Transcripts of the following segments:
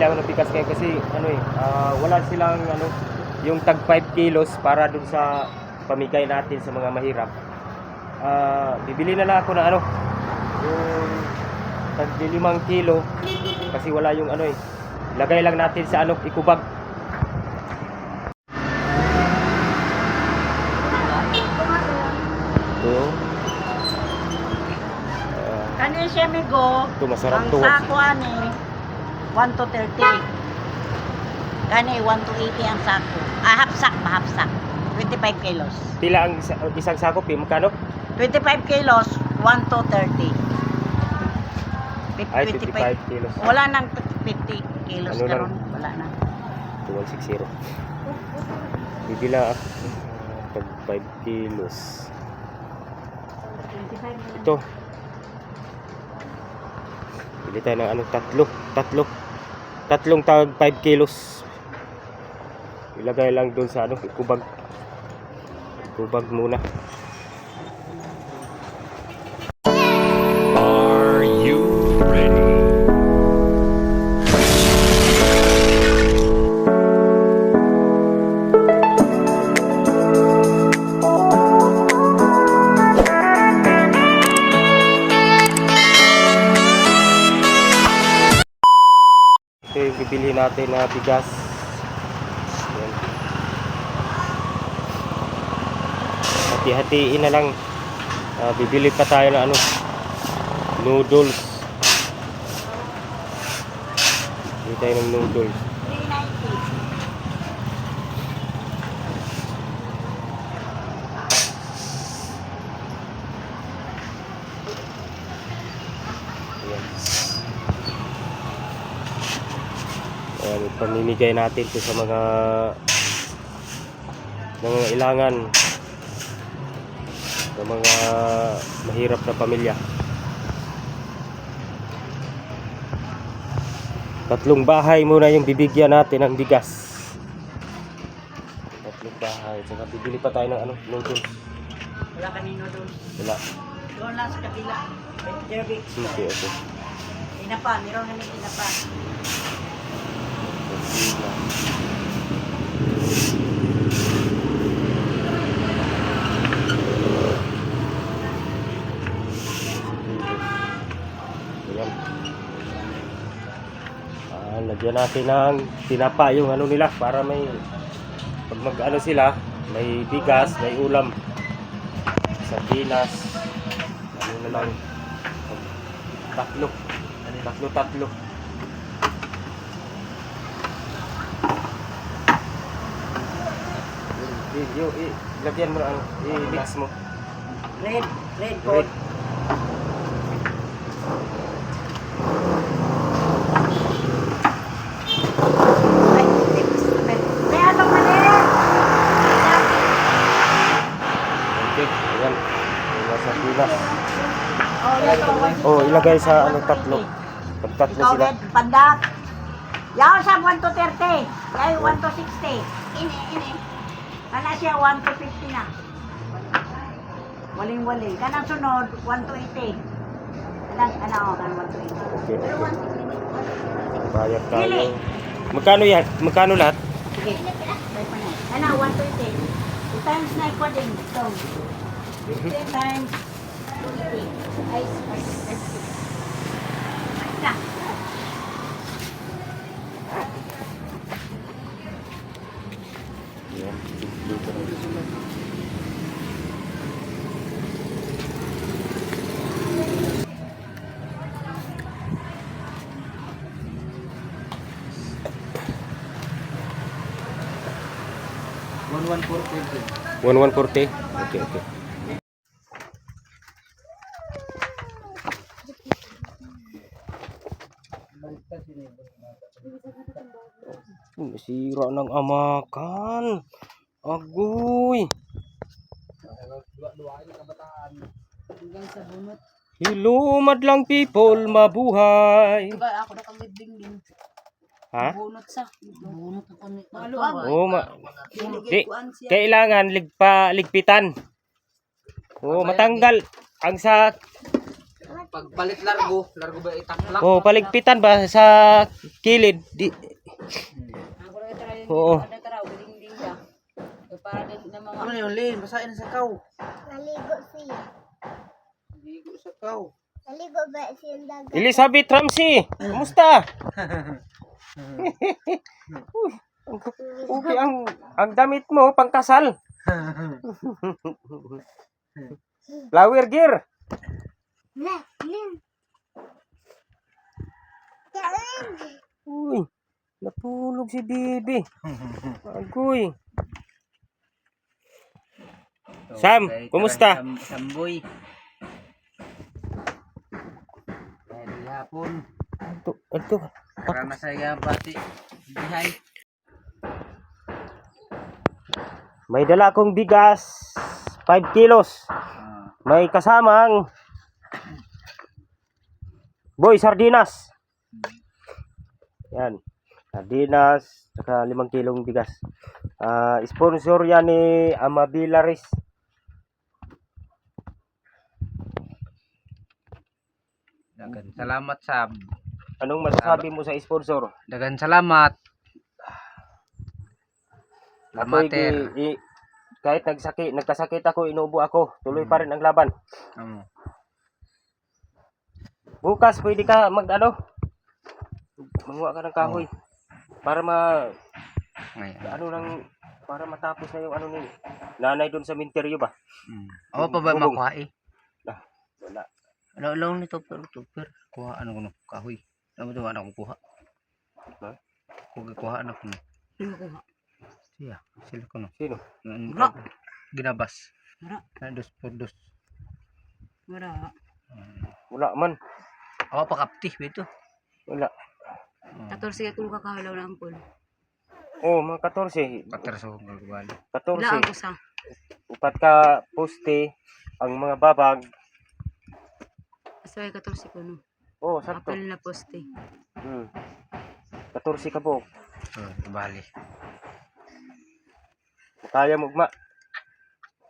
ako ng bigas ngayon kasi wala silang yung tag 5 kilos para dun sa pamigay natin sa mga mahirap. Bibili na lang ako na yung tag 5 kilo kasi wala yung lagay lang natin sa ikubag. Ito. Kani siya migo. Ito masarap ang to. Ang sako ani 1 to 30. Kani 1 to 80 ang sako. Half sack ba, half sack. 25 kilos. Pila ang isang sako, magkano? 25 kilos, 1 to 30. Ay, 55 kilos. Wala nang 50 kilos Ano karon, lang? wala na. 2160. Bibila ako pag 5 kilos. Ito. Bili tayo ng tatlong tag 5 kilos. Ilagay lang doon sa ikubag. Ikubag muna. Are you ready? Ito yung bibili natin na bigas. Ayan. Hati-hatiin na lang. Bibili pa tayo ng noodles. Bibili tayo ng noodles. 390. Ayan. Ayan, pamimigay natin ito sa mga nangangailangan, sa mga mahirap na pamilya. 3 bahay muna yung bibigyan natin ng bigas. 3 bahay. Saka bibili pa tayo ng noodles. Wala kanino doon. Wala. Doon lang sa kabila. Derby. Okay, okay. Inapa, meron namin inapa. Ayan. Lagyan natin ng tinapa yung nila para may pag sila, may bigas, may ulam, sardinas, na lang, tatlo. Lagyan mo na i-mix mo. Red coat. May atong mali. Okay, ayan. Yung sardinas. Oh, Ilagay sa tatlo. Pag tatlo Ikaw sila. red, pandak. Yaw sa 1 to 30. Yaw 1 to 60. Ini. Kana siya 1 to 50 na. Waling-waling. Kanang sunod, 1 to 80. Kanang 1 to 80. Okay. Bayad tayo. Magkano yan? Magkano lahat? Sige. Kana 1 to 80. 2 times na ikaw din. So, 10 times 80. Ice. Na. Ayan. 1140. Okay. Sira ng amakan. Agoy. Hello, madlang people, mabuhay. Ako na kang libing din. Ha? Bunot ako ni. Oh, kailangan ligpitan. Oh, matanggal ang sa Pagpalit largo ba itaklak? Oh, paligpitan ba sa kilid? Di. Ako lang tara yung Oo. ano tara, ding da. Para din na mga Ano yun, Lin? Basahin na sa kaw. Naligo siya. Ligo sa kaw. Naligo ba siya dagat? Elizabeth Ramsey, kumusta? Uy, okay ang damit mo pangkasal. Flower gear. Uy, natulog si Bibi. Agoy. Sam, kumusta? Samboy. Dahil hapon. Ito. Para masaya pati. Bihay. May dala akong bigas, 5 kilos. May kasamang boy sardinas. Yan. Sardinas, saka 5 kilong bigas. Sponsor yan ni Amabilaris. Dagan salamat Sab. Anong masasabi mo sa sponsor? Dagan salamat. Ako Lamater. kahit nagkasakit ako, inuubo ako, tuloy pa rin ang laban. Bukas pwede ka manguha ka ng kahoy para Ngayon. para matapos na yung ni nanay doon sa minteryo ba? Awa pa ba Bubong. makuha eh? Wala. Alaw nito pero kuha ano ko no kahoy. Ano ba anak ko kuha? Ha? Kuha anak ko no. sino kuha. Siya, sila ko no. Sino? Wala. Ginabas. Wala. Dos por dos. Wala. Wala man. Awa pa kapti ito. Wala. 14 ka kulo ka kahalaw na angkol. Oh, mga 14. Patraso ko gawali. Wala 14. ang kusang. Upat ka poste ang mga babag. Asaway 14 ko no. Oh, sakto. Apel na poste. 14 ka po. Bali. Kaya mo ugma.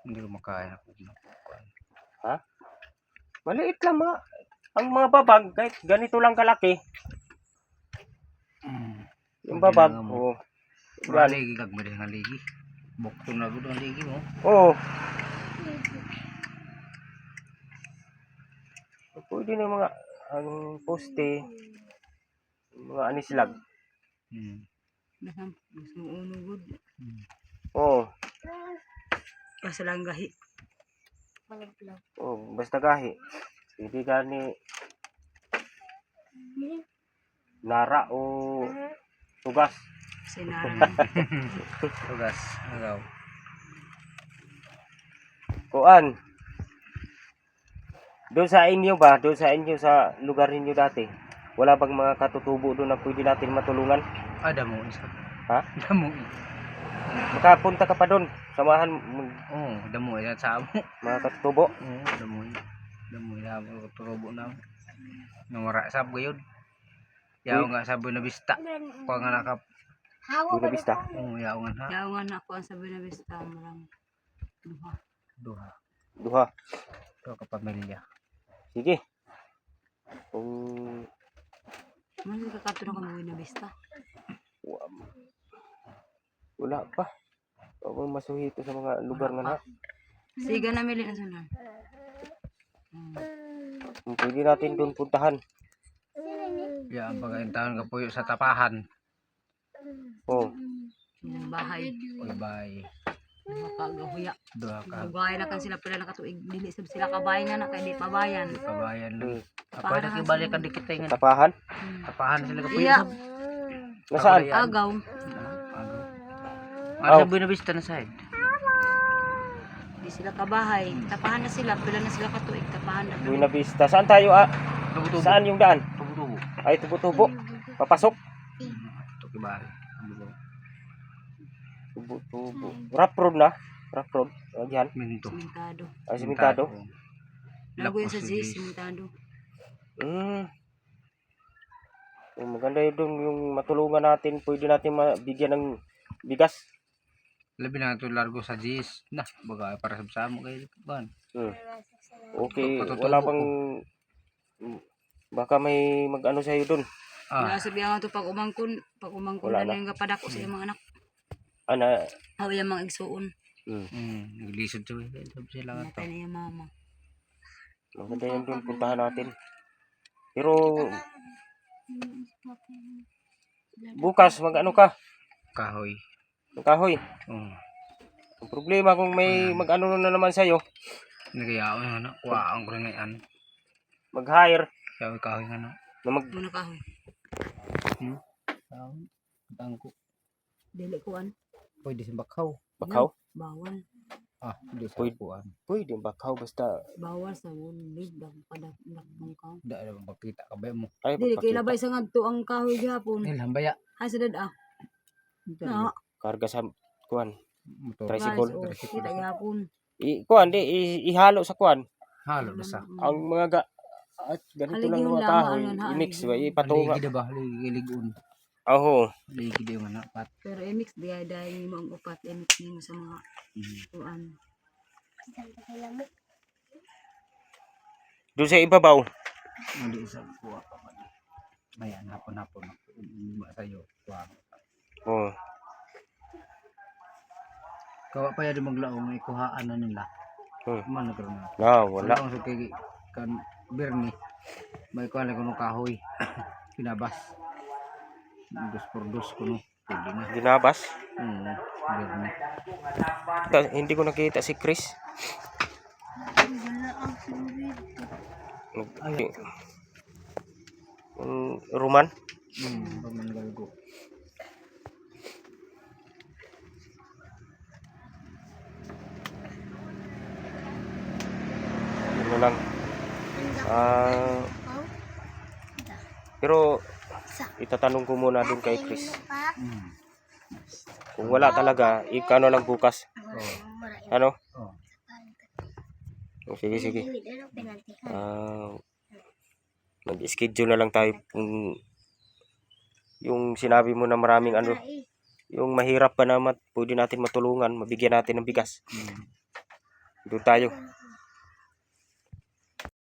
Hindi ko makaya ako. Ha? Maliit lang ang mga babag kahit ganito lang kalaki. Yung babag. Oh. Yan. Lagi gagmali nga ligi. Bukto na gud ang ligi mo. Oo. Pwede na yung mga ang poste, mga anislag. Nasam, gusto mo uno good. Oo. Basta lang gahi. Oo, basta gahi. Hindi ka ni nara o tugas. Sinara. Tugas. Agaw. Kuan. Doon sa inyo ba? Doon sa inyo sa lugar ninyo dati. Wala bang mga katutubo doon na pwede natin matulungan? Damo isa. Ha? Damo. Makapunta ka pa doon. Samahan Damo yan sa amo. mga katutubo. Damo. Damo ya mo turobo na. Nawara sab gayud. Yaw nga sa Buena Vista. Ko nga nakap. Buena Vista. Yaw nga ha. Yawangan na ako ang sabi na besta marang. Duha. Duha. To ka pamilya. Sige. Kung Ano ka kato na kami na besta? wala pa. Ako masuhito sa mga lugar nga na. Siga na mili na sunan. Pwede natin doon puntahan. Ya ang taon ka puyo sa tapahan. Oh. Yung bahay. Bye. Makagahuya. Duha ka. Bahay na kan sila pala nakatuig. Dili sab sila kabayan na kay di pabayan. Kabayan lang. Hmm. Apa na kibalik ka dikit nga. Tapahan? Tapahan sila ka puyo. Iya. Nasaan? Agaw. Ano sa Buena Vista na side? Di sila kabahay. Tapahan na sila. Pila na sila katuig. Tapahan na. Buena Vista. Saan tayo? Tubo-tubo. Saan yung daan? Tubo-tubo. Ay, tubo-tubo. Papasok. Ito kibalik. Tubo-tubo. Rough road na. Rough road. Yan. Minto. Simentado. Ay, simentado. Lago yun sa G. Simentado. Maganda yun doon yung matulungan natin. Pwede natin mabigyan ng bigas. Labi na ito largo sa Gis. Nah, baga para sa mo kayo ban. Okay. Patutubo Wala ko. bang Baka may mag-ano sa'yo dun. Nasabihan nga to pag umangkon Wala na na. yung kapadako sa iyang mga anak. Ano? Aw yung mga igsuon. Naglisod sila nga to. Natay na yung mama. Maganda yun dun. Puntahan natin. Pero bukas mag-ano ka? Kahoy. Magkahoy. Ang problema kung may mag-ano na naman sa'yo, Nagayaon na. Kuhaan ko rin ngayon. mag-hire Kahoy nga na. na Muna kahoy. Kahoy. Tangko. Dili kuan. Pwede sa bakaw. bakaw. Bawal. Hindi sa Pwede. kuhaan. Pwede bakaw basta Bawal sa wulid dag padak ng kahoy. Hindi alam magpakita ka ba mo. ay Dili kay magpakita. labay sa ngadto ang kahoy gihapon. Ilang baya. Ay sa dad ah. Na. Karga sa kuan. Motor. Tricycle. Guys, oh, kita gihapon. Kuan di ihalo sa kuan. Halo na sa. Ang mga at ganito lang Haligihon mga lamang kahoy, yan, ha? i-mix ba Haligihon. ipatunga. Ligi ba? Ligigun. Oho. Ligi di man pat. Pero i-mix diya dahil mo ang upat i-mix nimo sa mga kuan. Doon sa ibabaw. Hindi sa kuha pa man. Mayan hapon-hapon. Lima sa'yo. Kuha. Oh. Kawa pa yan maglaong ikuhaan na nila. Man nagkaroon na. No, wala. Wala. Sa kay kan Bernie. May kuha na kuno kahoy. Pinabas. Dos por dos kuno. Pwede na. Dinabas. Bernie. Hindi ko nakita si Chris. Roman. Paman nagalago. Ano lang. Pero itatanong ko muna dun kay Chris. Kung wala talaga, ikano lang bukas. Ano? Oh. Sige, sige. Mag-schedule na lang tayo kung yung sinabi mo na maraming ano, yung mahirap pa naman, pwede natin matulungan, mabigyan natin ng bigas. Doon tayo.